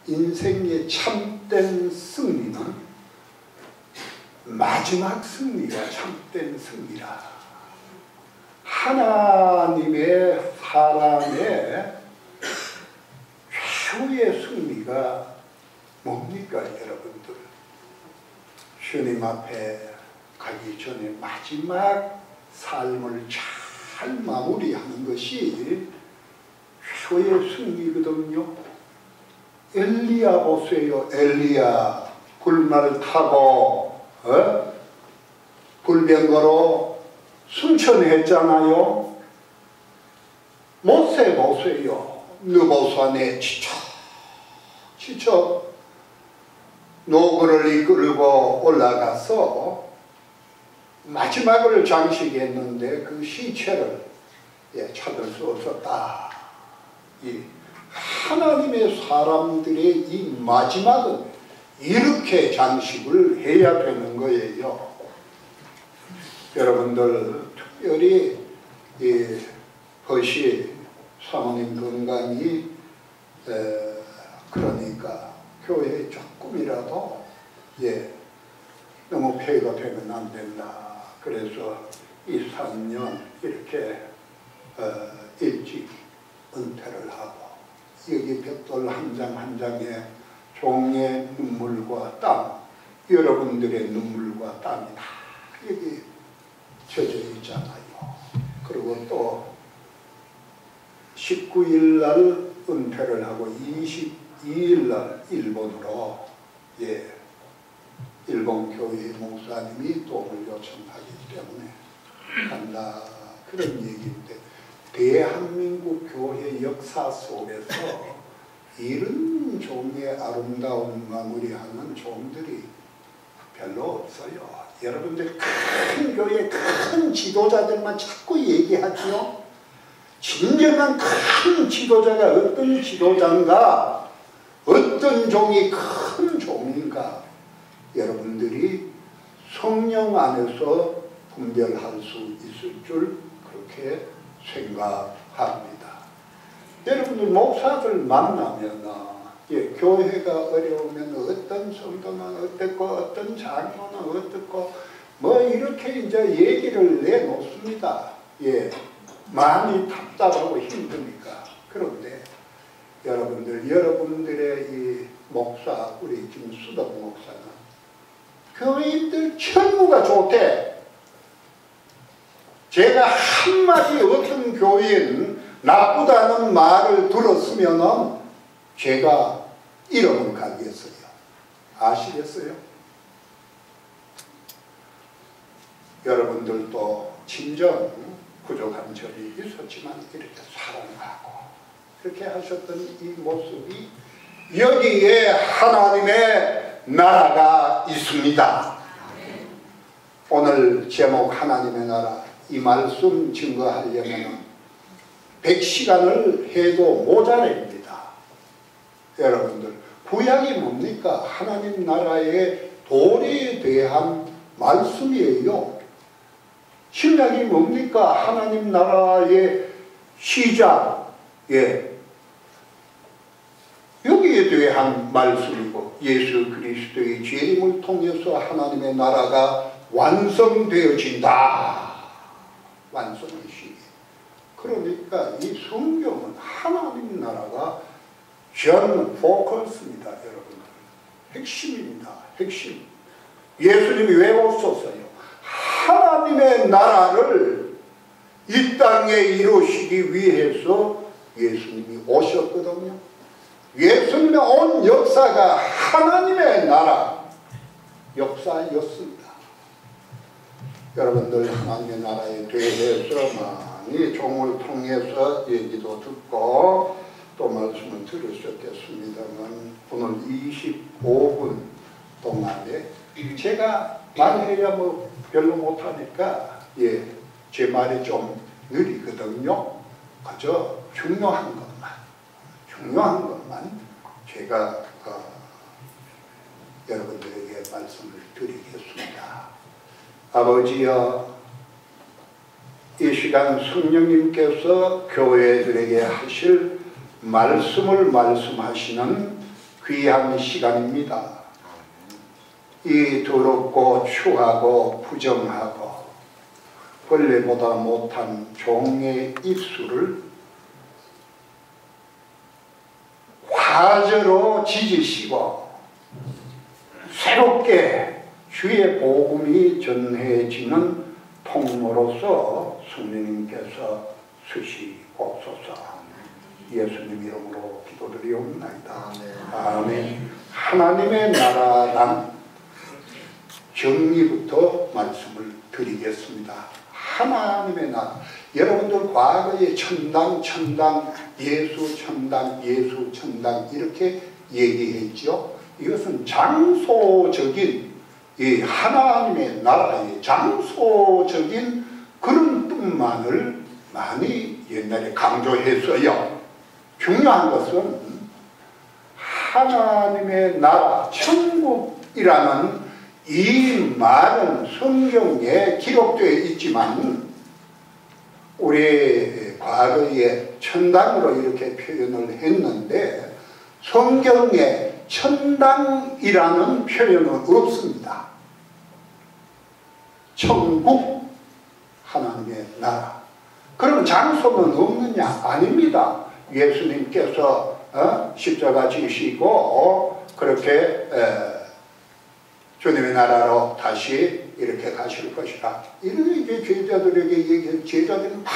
인생의 참된 승리는 마지막 승리가 참된 승리라. 하나님의 사람의 최후의 승리가 뭡니까 여러분들? 주님 앞에 가기 전에 마지막 삶을 잘 마무리하는 것이 최후의 승리거든요. 엘리야 보세요. 엘리야 불말을 타고 불병거로 순천했잖아요. 모세 보세요. 느보산에 지쳐 노구를 이끌고 올라가서 마지막을 장식했는데 그 시체를 찾을 수 없었다. 이 하나님의 사람들의 이 마지막은 이렇게 장식을 해야 되는 거예요. 여러분들 특별히 이 허시 사모님 건강이 그러니까 교회에 조금이라도 너무 폐가 되면 안 된다. 그래서 이 3년 이렇게 일찍 은퇴를 하고 여기 벽돌 한 장 한 장에 종의 눈물과 땀, 여러분들의 눈물과 땀이 다 여기 젖어 있잖아요. 그리고 또 19일 날 은퇴를 하고 22일 날 일본으로 일본 교회 목사님이 도움을 요청하기 때문에 간다. 그런 얘기인데 대한민국 교회 역사 속에서 이런 종의 아름다운 마무리하는 종들이 별로 없어요. 여러분들 큰 교회 큰 지도자들만 자꾸 얘기하지요. 진정한 큰 지도자가 어떤 지도자인가, 어떤 종이 큰 종인가 여러분들이 성령 안에서 분별할 수 있을 줄 그렇게 생각합니다. 여러분들 목사들 만나면 교회가 어려우면 어떤 성도는 어떻고 어떤 장로는 어떻고 뭐 이렇게 이제 얘기를 내놓습니다. 많이 답답하고 힘드니까. 그런데 여러분들 여러분들의 이 목사 우리 지금 수덕 목사는 교회인들 전부가 좋대. 제가 한마디 어떤 교인 나쁘다는 말을 들었으면 제가 이러면 가겠어요. 아시겠어요? 여러분들도 친정 부족한 점이 있었지만 이렇게 사랑하고 그렇게 하셨던 이 모습이 여기에 하나님의 나라가 있습니다. 오늘 제목 하나님의 나라 이 말씀 증거하려면 100시간을 해도 모자랍니다. 여러분들 구약이 뭡니까? 하나님 나라의 도리에 대한 말씀이에요. 신약이 뭡니까? 하나님 나라의 시작, 여기에 대한 말씀이고 예수 그리스도의 재림을 통해서 하나님의 나라가 완성되어진다. 완성의 시기. 그러니까 이 성경은 하나님 나라가 전 포커스입니다. 여러분 핵심입니다. 핵심. 예수님이 왜 오셨어요? 하나님의 나라를 이 땅에 이루시기 위해서 예수님이 오셨거든요. 예수님의 온 역사가 하나님의 나라 역사였습니다. 여러분들 하나님의 나라에 대해서 많이 종을 통해서 얘기도 듣고 또 말씀을 들으셨겠습니다만 오늘 25분 동안에 제가 말해야 뭐 별로 못하니까 제 말이 좀 느리거든요. 그저 중요한 것만 제가 여러분들에게 말씀을 드리겠습니다. 아버지여, 이 시간 성령님께서 교회들에게 하실 말씀을 말씀하시는 귀한 시간입니다. 이 더럽고 추하고 부정하고 걸레보다 못한 종의 입술을 화저로 지지시고 새롭게 주의 복음이 전해지는 통로로서 성령님께서 쓰시옵소서. 예수님 이름으로 기도드리옵나이다. 아멘. 하나님의 나라란 정리부터 말씀을 드리겠습니다. 하나님의 나라. 여러분들 과거에 천당, 예수 천당 이렇게 얘기했죠. 이것은 장소적인 이 하나님의 나라의 장소적인 그런 뜻만을 많이 옛날에 강조했어요. 중요한 것은 하나님의 나라, 천국이라는 이 말은 성경에 기록되어 있지만 우리 과거에 천당으로 이렇게 표현을 했는데 성경에 천당이라는 표현은 없습니다. 천국, 하나님의 나라. 그럼 장소는 없느냐? 아닙니다. 예수님께서 십자가 지시고 그렇게 주님의 나라로 다시 이렇게 가실 것이다. 이렇게 제자들에게 얘기해. 제자들이 막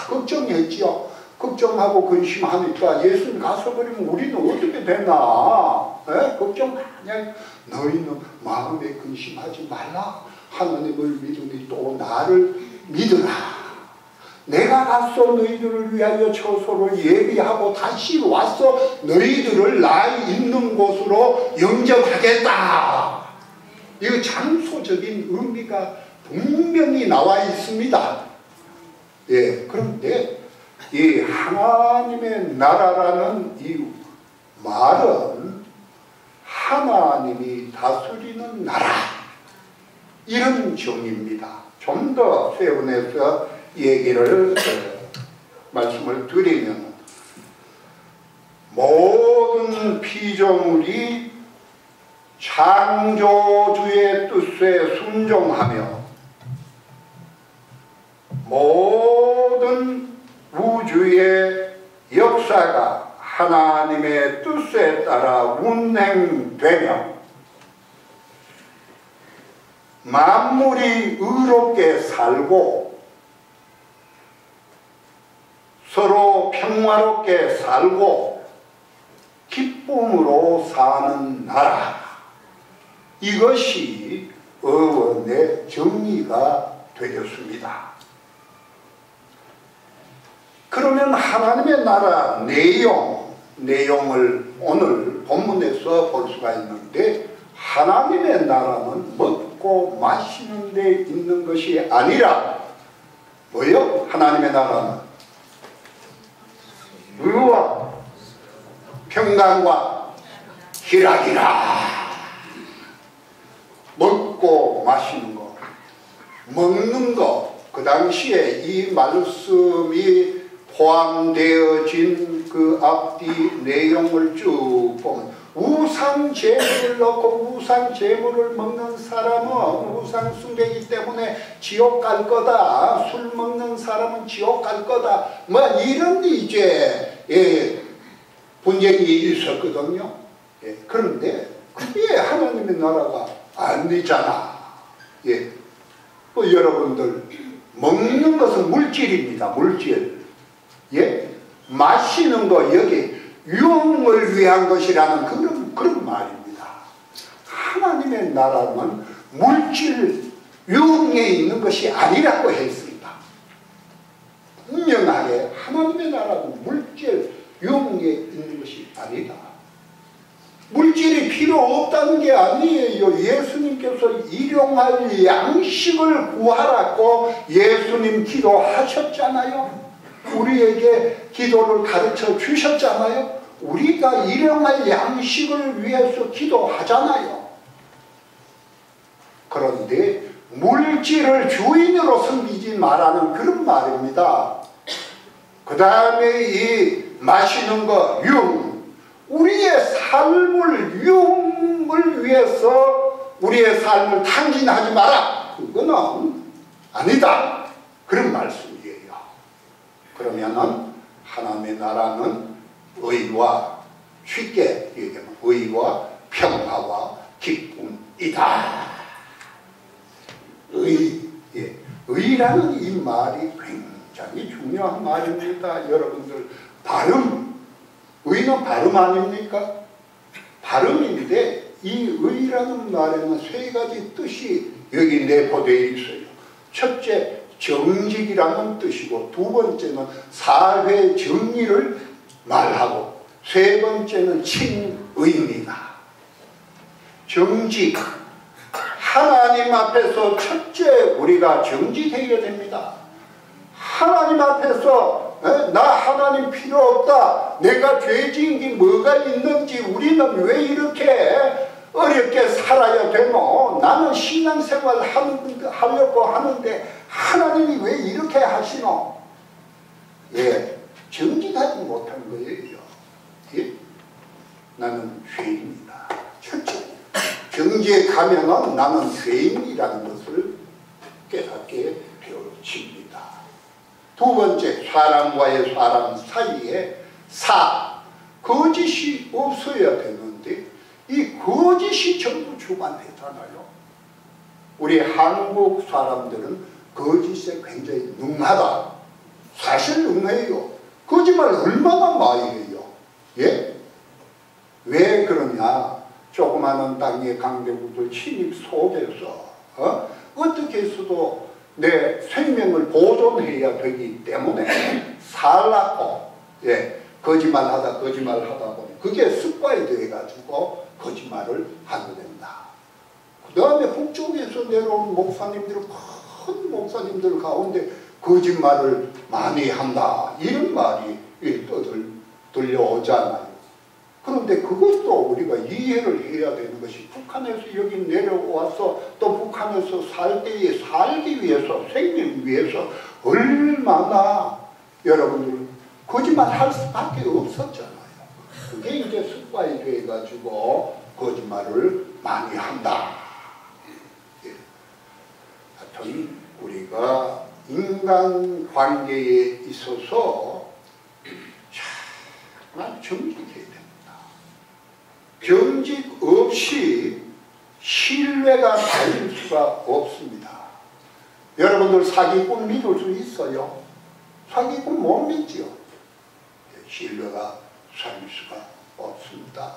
걱정했지요. 걱정하고 근심하니까 예수님 가서 버리면 우리는 어떻게 되나? 걱정 마냐? 너희는 마음에 근심하지 말라. 하나님을 믿으니 또 나를 믿으라. 내가 가서 너희들을 위하여 처소를 예비하고 다시 와서 너희들을 나 있는 곳으로 영접하겠다. 이 장소적인 의미가 분명히 나와 있습니다. 예, 그런데 이 하나님의 나라라는 이 말은 하나님이 다스리는 나라, 이런 정의입니다. 좀 더 세분해서 얘기를 말씀을 드리면 모든 피조물이 창조주의 뜻에 순종하며 모든 우주의 역사가 하나님의 뜻에 따라 운행되며 만물이 의롭게 살고 서로 평화롭게 살고 기쁨으로 사는 나라, 이것이 어원의 정리가 되었습니다. 그러면 하나님의 나라 내용을 오늘 본문에서 볼 수가 있는데, 하나님의 나라는 먹고 마시는 데 있는 것이 아니라 뭐요? 하나님의 나라는 의와 평강과 희락이라. 먹고 마시는 것, 먹는 것, 그 당시에 이 말씀이 포함되어진 그 앞뒤 내용을 쭉 보면 우상 제물을 넣고 우상 제물을 먹는 사람은 우상 숭배이기 때문에 지옥 갈 거다. 술 먹는 사람은 지옥 갈 거다. 뭐 이런 이제 분쟁이 있었거든요. 그런데 그게 하나님의 나라가 아니잖아. 여러분들 먹는 것은 물질입니다. 물질. 마시는 거 여기 유흥을 위한 것이라는 그런 말입니다. 하나님의 나라는 물질 유흥에 있는 것이 아니라고 했습니다. 분명하게 하나님의 나라는 물질 유흥에 있는 것이 아니다. 물질이 필요 없다는 게 아니에요. 예수님께서 일용할 양식을 구하라고 예수님 기도하셨잖아요. 우리에게 기도를 가르쳐 주셨잖아요. 우리가 일용할 양식을 위해서 기도하잖아요. 그런데 물질을 주인으로 섬기지 말라는 그런 말입니다. 그 다음에 이 마시는 거, 우리의 삶을 유흥을 위해서 우리의 삶을 탕진하지 마라. 그거는 아니다. 그런 말씀이에요. 그러면은 하나님의 나라는 의와 쉽게 얘기하면 의와 평화와 기쁨이다. 의라는 이 말이 굉장히 중요한 말입니다. 여러분들 발음, 의는 발음 아닙니까? 발음인데 이 의라는 말에는 세 가지 뜻이 여기 내포되어 있어요. 첫째, 정직이라는 뜻이고, 두 번째는 사회 정의를 말하고, 세 번째는 친의입니다. 정직, 하나님 앞에서 첫째 우리가 정직해야 됩니다. 하나님 앞에서 나 하나님 필요 없다, 내가 죄 지은 게 뭐가 있는지, 우리는 왜 이렇게 어렵게 살아야 되노, 나는 신앙생활 하려고 하는데 하나님이 왜 이렇게 하시노. 정직하지 못한 거예요. 나는 죄인이다. 첫째, 정지에 가면은 나는 죄인이라는 것을 깨닫게 되어집니다. 두 번째, 사람과의 사람 사이에 거짓이 없어야 되는데 이 거짓이 전부 주관되잖아요. 우리 한국 사람들은 거짓에 굉장히 능하다. 사실 능해요. 거짓말 얼마나 많이 해요. 왜 그러냐? 조그마한 땅의 강대국들 침입 속에서 어떻게 해서도 내 생명을 보존해야 되기 때문에 살라고 거짓말하다 보니 그게 습관이 돼가지고 거짓말을 하게 된다. 그 다음에 북쪽에서 내려온 목사님들, 큰 목사님들 가운데 거짓말을 많이 한다, 이런 말이 들려오잖아요. 그런데 그것도 우리가 이해를 해야 되는 것이, 북한에서 여기 내려와서 또 북한에서 살 때에 살기 위해서, 생명 위해서 얼마나 여러분들 거짓말 할 수밖에 없었잖아요. 그게 이제 습관이 돼가지고 거짓말을 많이 한다. 하여튼 우리가 인간관계에 있어서 정말 정직해야 됩니다. 정직 없이 신뢰가 쌓일 수가 없습니다. 여러분들 사기꾼 믿을 수 있어요? 사기꾼 못 믿지요? 신뢰가 쌓일 수가 없습니다.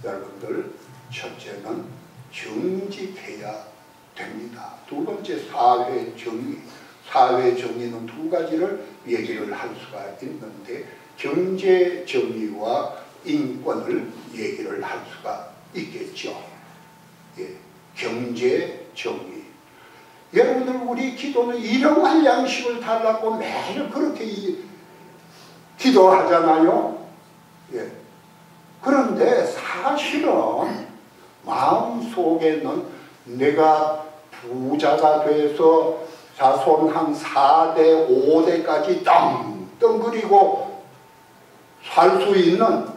여러분들, 첫째는 정직해야 됩니다. 두 번째, 사회 정의. 사회 정의는 두 가지를 얘기를 할 수가 있는데, 경제 정의와 인권을 얘기를 할 수가 있겠죠. 경제 정의. 여러분들, 우리 기도는 일용할 양식을 달라고 매일 그렇게 기도하잖아요. 그런데 사실은 마음속에는 내가 부자가 돼서 자손 한 4대, 5대까지 떵떵거리고 살 수 있는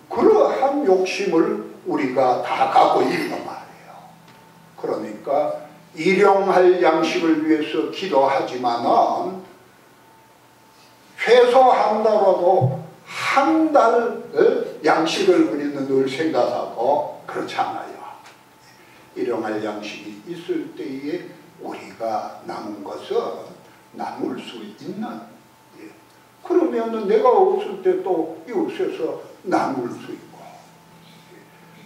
그러한 욕심을 우리가 다 갖고 있는 말이에요. 그러니까 일용할 양식을 위해서 기도하지만은 최소한다라도 한 달 양식을 우리는 늘 생각하고 그렇지 않아요. 일용할 양식이 있을 때에 우리가 남은 것은 나눌 수 있는, 그러면은 내가 없을 때 또 이웃에서 나눌 수 있고,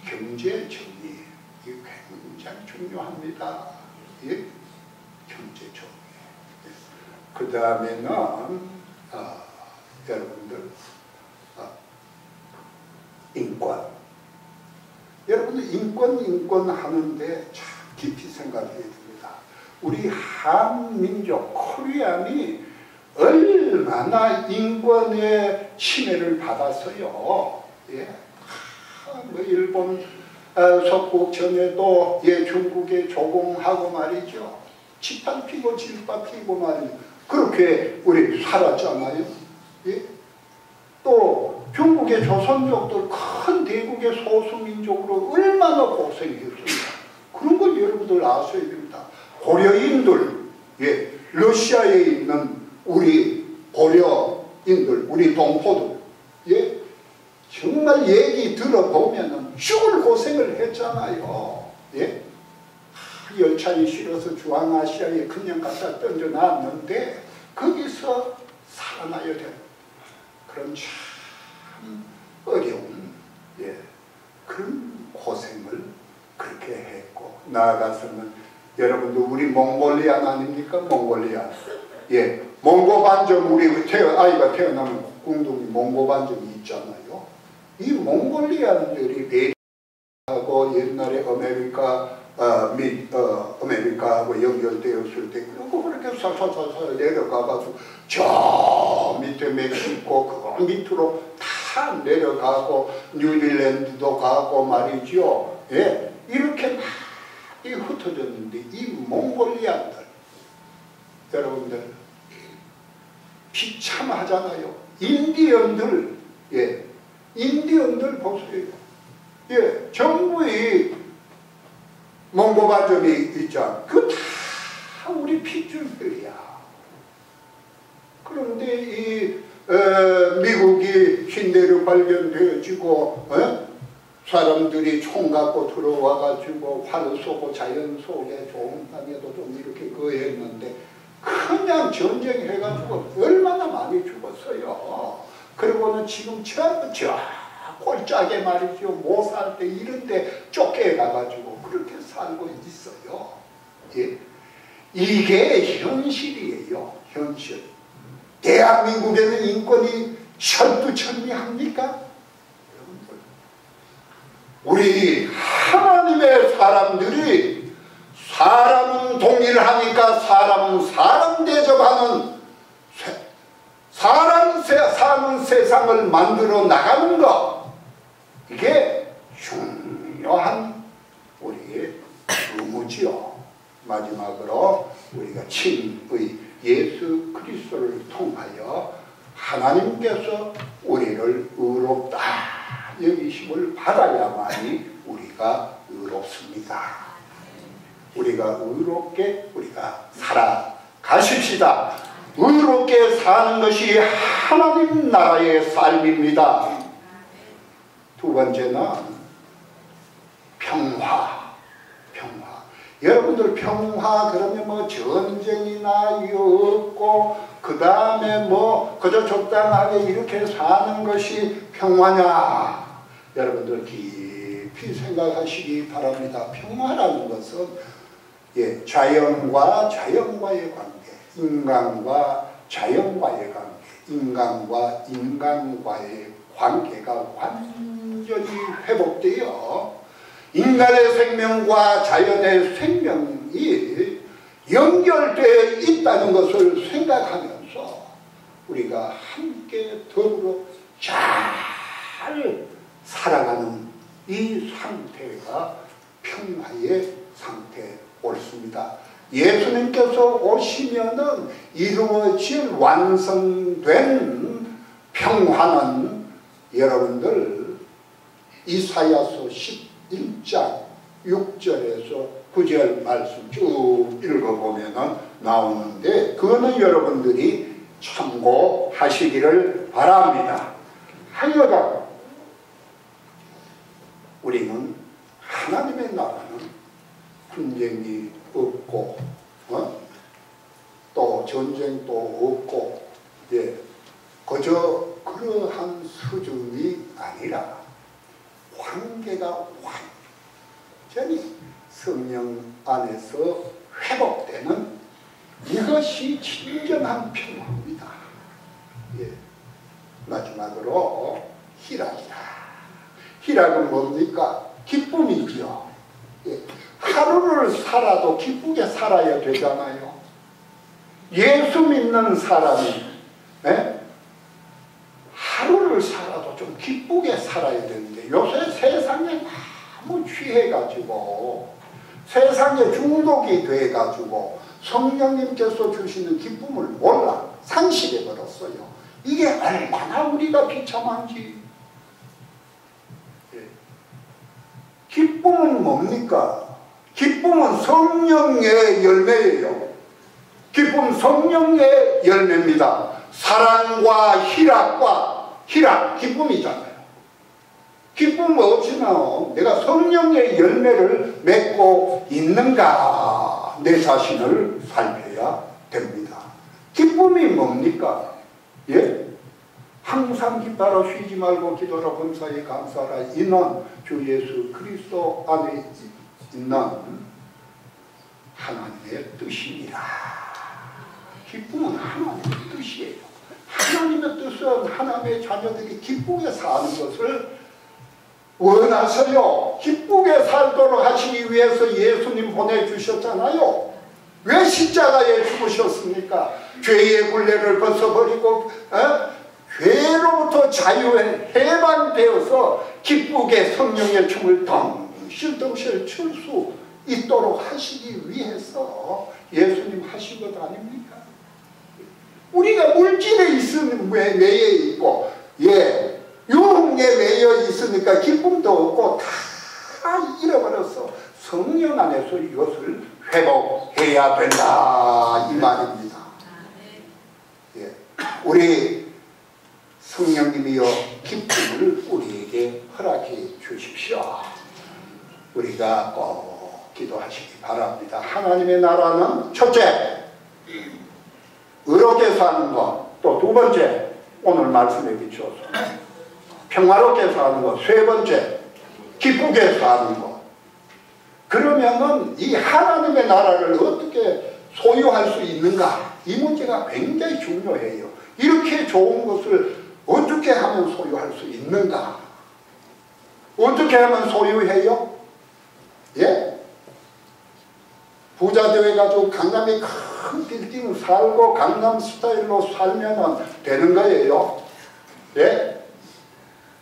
경제 정의, 이게 굉장히 중요합니다. 경제 정의. 그 다음에는 여러분들 인권. 여러분들 인권 하는데 참 깊이 생각해야 됩니다. 우리 한민족 코리안이 얼마나 인권의 침해를 받았어요. 뭐 일본 석국 전에도 중국에 조공하고 말이죠. 집단 피고 질바 피고 말이죠. 그렇게 우리 살았잖아요. 또 중국의 조선족들 큰 대국의 소수민족으로 얼마나 고생했습니다. 그런 걸 여러분들 아셔야 됩니다. 고려인들, 예, 러시아에 있는 우리 고려인들, 우리 동포들, 예, 정말 얘기 들어보면은 죽을 고생을 했잖아요. 예? 열차에 실어서 중앙아시아에 그냥 갖다 던져놨는데 거기서 살아나야 되는 그런 참 어려운, 예, 그런 고생을 그렇게 했고, 나아가서는 여러분들 우리 몽골리안 아닙니까? 몽골리안. 예, 몽고반점, 우리 아이가 태어나면 궁둥이 몽고반점이 있잖아요. 이 몽골리안들이 하고 옛날에 아메리카하고 연결되었을 때 그렇게 살살살살 내려가가지고 저 밑에 멕시코 그 밑으로 다 내려가고 뉴질랜드도 가고 말이죠. 예, 이렇게 많이 흩어졌는데 이 몽골리안들 여러분들 비참하잖아요. 인디언들, 예, 인디언들 보세요. 예, 전부 몽고반점이 있잖아. 그거 다 우리 핏줄들이야. 그런데 미국이 흰대로 발견되어지고, 사람들이 총 갖고 들어와가지고 활 쏘고 자연 속에 좋은 땅에도 좀 이렇게 거했는데, 그냥 전쟁해가지고 얼마나 많이 죽었어요. 그리고는 지금 전부 골짜기 말이죠. 못 살 때 이런데 쫓겨가가지고 그렇게 살고 있어요. 예? 이게 현실이에요. 현실. 대한민국에는 인권이 철두철미합니까? 우리 하나님의 사람들이 사람은 동일하니까 사람은 사람 대접하는 사람 사는 세상을 만들어 나가는 것, 이게 중요한 우리의 의무지요. 마지막으로 우리가 친의 예수 그리스도를 통하여 하나님께서 우리를 의롭다 여기심을 받아야만이 우리가 의롭습니다. 우리가 의롭게 우리가 살아가십시다. 의롭게 사는 것이 하나님 나라의 삶입니다. 두 번째는 평화. 여러분들 평화 그러면 뭐 전쟁이나 없고 그 다음에 뭐 그저 적당하게 이렇게 사는 것이 평화냐? 여러분들 깊이 생각하시기 바랍니다. 평화라는 것은, 예, 자연과 자연과의 관계, 인간과 자연과의 관계, 인간과 인간과의 관계가 완전히 회복되어 인간의 생명과 자연의 생명이 연결되어 있다는 것을 생각하면서 우리가 함께 더불어 잘 살아가는 이 상태가 평화의 상태 옳습니다. 예수님께서 오시면은 이루어질 완성된 평화는 여러분들 이사야서 11장 6절에서 9절 말씀 쭉 읽어보면은 나오는데, 그거는 여러분들이 참고하시기를 바랍니다. 하여간 우리는 하나님의 나라는 분쟁이 없고, 또 전쟁도 없고, 예, 그저 그러한 수준이 아니라 관계가 완전히 성령 안에서 회복되는 이것이 진정한 평화입니다. 예. 마지막으로 희락이다. 희락은 뭡니까? 기쁨이죠. 예. 하루를 살아도 기쁘게 살아야 되잖아요. 예수 믿는 사람이, 예? 하루를 살아도 좀 기쁘게 살아야 되는데, 요새 세상에 너무 취해가지고 세상에 중독이 돼가지고 성령님께서 주시는 기쁨을 몰라 상실해버렸어요. 이게 얼마나 우리가 비참한지. 기쁨은 뭡니까? 기쁨은 성령의 열매예요. 기쁨은 성령의 열매입니다. 사랑과 희락, 기쁨이잖아요. 기쁨 어찌 나오? 내가 성령의 열매를 맺고 있는가? 내 자신을 살펴야 됩니다. 기쁨이 뭡니까? 예? 항상 기뻐하라 쉬지 말고 기도하라 범사에 감사하라. 이는 주 예수 그리스도 안에 있는 하나님의 뜻이니라. 기쁨은 하나님의 뜻이에요. 하나님의 뜻은 하나님의 자녀들이 기쁘게 사는 것을 원하세요. 기쁘게 살도록 하시기 위해서 예수님 보내주셨잖아요. 왜 십자가에 죽으셨습니까? 죄의 굴레를 벗어버리고 죄로부터 자유에 해방되어서 기쁘게 성령의 춤을 덩실덩실 출 수 있도록 하시기 위해서 예수님 하신 것 아닙니까? 우리가 물질에 매여 있고 유흥에 매여 있으니까 기쁨도 없고 다 잃어버려서 성령 안에서 이것을 회복해야 된다 이 말입니다. 예. 우리 성령님이여 기쁨을 우리에게 허락해 주십시오. 우리가 꼭 기도하시기 바랍니다. 하나님의 나라는 첫째, 의롭게 사는 것. 또 두 번째, 오늘 말씀에 비추어서 평화롭게 사는 것. 세 번째, 기쁘게 사는 것. 그러면은 이 하나님의 나라를 어떻게 소유할 수 있는가? 이 문제가 굉장히 중요해요. 이렇게 좋은 것을 어떻게 하면 소유할 수 있는가? 어떻게 하면 소유해요? 예? 부자 되어가지고 강남에 큰 빌딩 살고 강남 스타일로 살면 되는 거예요. 예?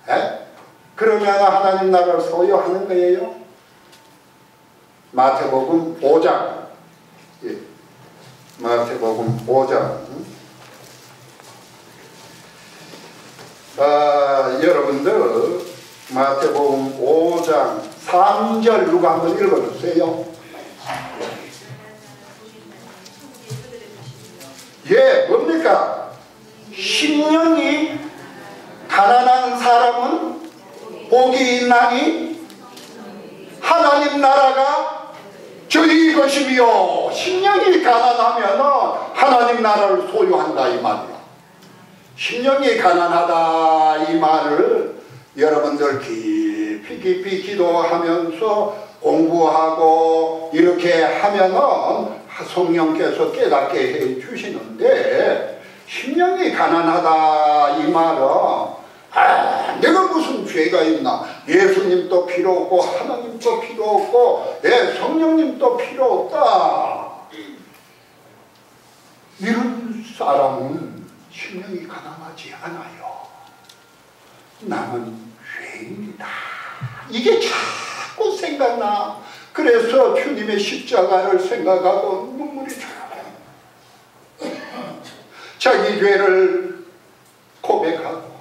예? 그러면 하나님 나라를 소유하는 거예요. 마태복음 5장. 예. 마태복음 5장. 여러분들 마태복음 5장 3절 누가 한번 읽어주세요. 예, 뭡니까? 심령이 가난한 사람은 복이 있나니 하나님 나라가 저희 것이며. 심령이 가난하면 하나님 나라를 소유한다 이 말이야. 심령이 가난하다 이 말을 여러분들 깊이 기도하면서 공부하고 이렇게 하면은 성령께서 깨닫게 해 주시는데, 심령이 가난하다 이 말은 내가 무슨 죄가 있나, 예수님도 필요 없고 하나님도 필요 없고 성령님도 필요 없다, 이런 사람은 심령이 가난하지 않아요. 나는 죄인이다, 이게 자꾸 생각나. 그래서 주님의 십자가를 생각하고 눈물이 나요. 자기 죄를 고백하고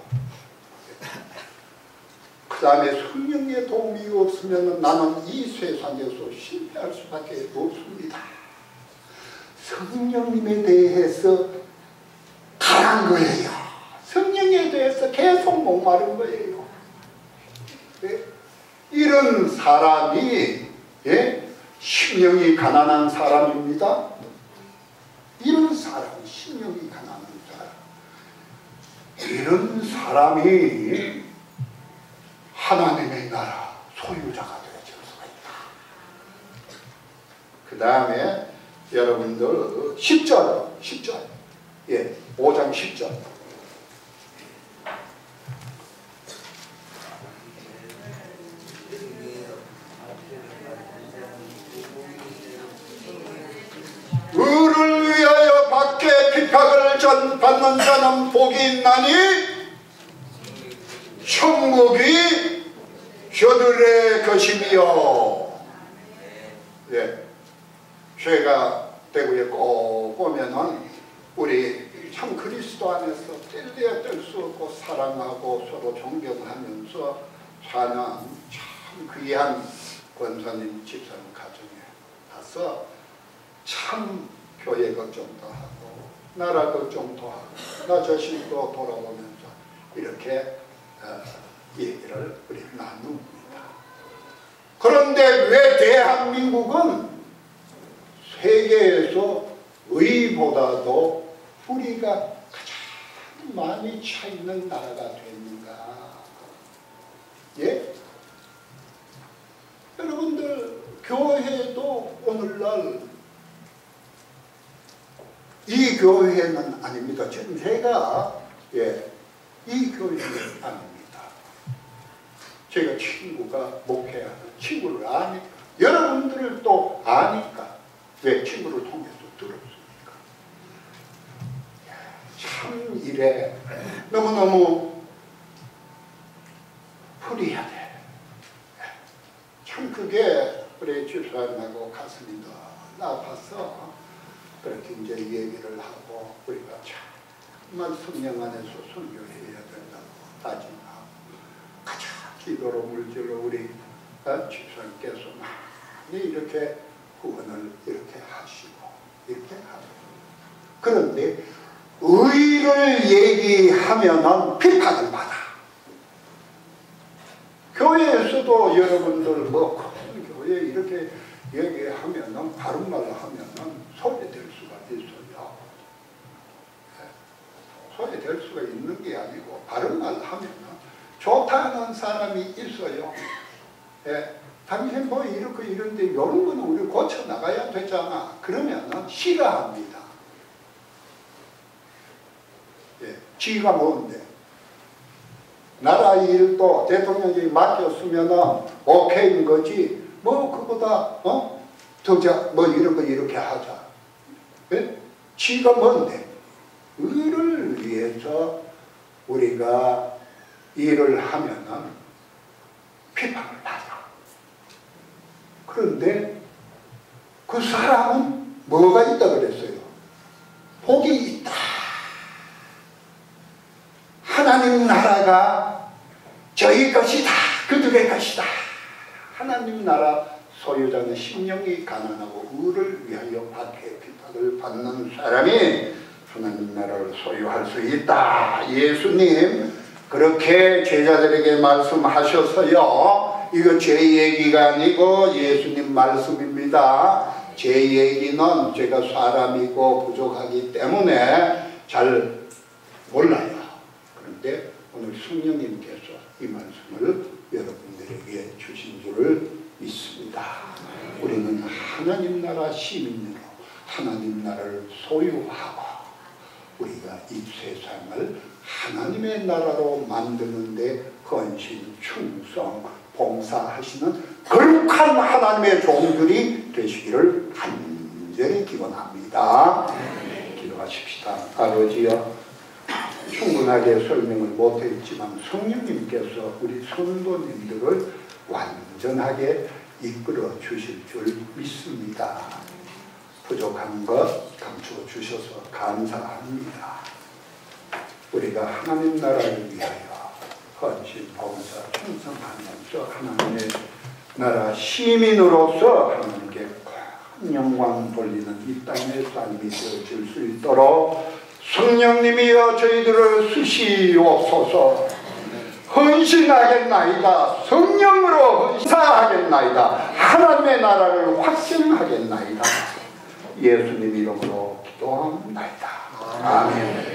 그 다음에 성령의 도움이 없으면 나는 이 세상에서 실패할 수밖에 없습니다. 성령님에 대해서 가란 거예요. 성령에 대해서 계속 목마른 거예요. 네? 이런 사람이 심령이 가난한 사람입니다. 이런 사람이 심령이 가난한 사람, 이런 사람이 하나님의 나라 소유자가 되어질 수가 있다. 그 다음에 여러분들 10절 예, 5장 10절. 의를 위하여 밖에 핍박을 받는 자는 복이 있나니 천국이 저들의 것이며. 예, 죄가 대구에 꼭 보면은 우리 참 그리스도 안에서 뗄래야 뗄 수 없고 사랑하고 서로 존경하면서 사는 참 참 귀한 권사님 집사님 가정에 가서 참 교회 걱정도 하고 나라 걱정도 하고 나 자신도 돌아보면서 이렇게 얘기를 우리 나눕니다. 그런데 왜 대한민국은 세계에서 의보다도 뿌리가 가장 많이 차 있는 나라가 됐는가? 예? 여러분들 교회도 오늘날 이 교회는 아닙니다. 지금 제가 이 교회는 아닙니다. 제가 친구가 목회하는 친구를 아니까 여러분들을 또 아니까 왜 친구를 통해서 들었습니까? 참 이래 너무너무 풀이해야 돼. 참 그게 우리 집사님하고 가슴이 너무 아파서 그렇게 이제 얘기를 하고 우리가 정말 성령 안에서 선교해야 된다고 다짐하고 가장 기도로 물질로 우리 집사님께서 많이 이렇게 후원을 이렇게 하시고 이렇게 하고 그런데 의를 얘기하면은 비판을 받아. 교회에서도 여러분들 뭐 큰 교회 이렇게 얘기하면은 바른 말을 하면은 소외될 수가 있어요. 소외될 수가 있는 게 아니고 바른 말을 하면은 좋다는 사람이 있어요. 당신 뭐 이렇고 이런데 이런 거는 우리 고쳐 나가야 되잖아. 그러면은 싫어합니다. 지가 뭔데? 나라 일도 대통령이 맡겼으면은 오케이인 거지. 뭐 그보다 더 뭐 이런 거 이렇게 하자. 지가 뭔데? 의를 위해서 우리가 일을 하면은 비판을 받아. 그런데 그 사람은 뭐가 있다 그랬어요? 복이 있다. 하나님 나라가 저희 것이다. 그들의 것이다. 하나님 나라 소유자는 심령이 가난하고 의를 위하여 박해 비판을 받는 사람이 하나님 나라를 소유할 수 있다. 예수님 그렇게 제자들에게 말씀하셔서요. 이거 제 얘기가 아니고 예수님 말씀입니다. 제 얘기는 제가 사람이고 부족하기 때문에 잘 몰라요. 그런데 오늘 성령님께서 이 말씀을 여러분들에게 주신 줄을 믿습니다. 우리는 하나님 나라 시민으로 하나님 나라를 소유하고 우리가 이 세상을 하나님의 나라로 만드는데 헌신, 충성, 봉사하시는 거룩한 하나님의 종들이 되시기를 간절히 기원합니다. 기도하십시다. 아버지여, 충분하게 설명을 못했지만 성령님께서 우리 성도님들을 완전하게 이끌어 주실 줄 믿습니다. 부족한 것 감추어 주셔서 감사합니다. 우리가 하나님 나라를 위하여 헌신, 봉사, 충성하면서 하나님의 나라 시민으로서 하나님께 큰 영광 돌리는 이 땅의 삶이 되어질 수 있도록 성령님이여 저희들을 쓰시옵소서. 헌신하겠나이다. 성령으로 헌사하겠나이다. 하나님의 나라를 확증하겠나이다. 예수님 이름으로 기도합니다. 아멘.